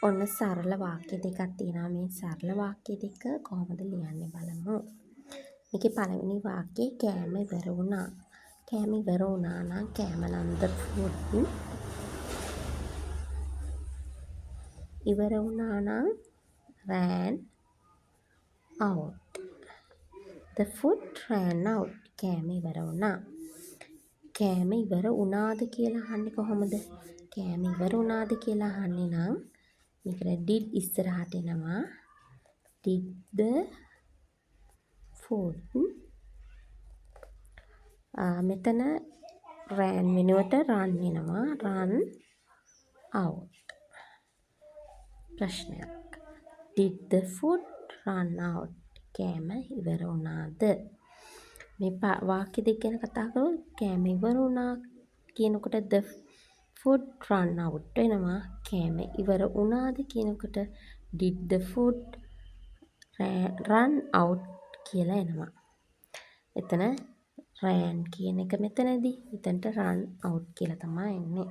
ඔන්න සරල වාක්‍ය දෙකක් තියෙනවා. මේ සරල වාක්‍ය දෙක කොහොමද ලියන්නේ බලමු. මේකේ පළවෙනි වාක්‍යයේ කෑම ඉවර වුණා. කෑම ඉවර වුණා නම් කෑම නම් the food ඉවර වුණා නම් ran out. The food ran out. කෑම ඉවර වුණා. කෑම ඉවර වුණාද කියලා අහන්නේ කොහොමද? කෑම ඉවර වුණාද කියලා අහන්නේ නම් මේකට did ඉස්සරහට එනවා. Did the food මෙතන ran වෙනුවට run වෙනවා. run out. ප්‍රශ්නයක්. Did the food run out? කෑම ඉවර වුණාද? මේ වාක්‍ය දෙක ගැන කතා කරමු. කෑම ඉවර වුණා කියනකොට the food run out වෙනවා. කෑම ඉවර වුණාද කියනකොට did the food run out කියලා එනවා. එතන ran කියන එක මෙතනදී. එතනට run out කියලා තමයි එන්නේ.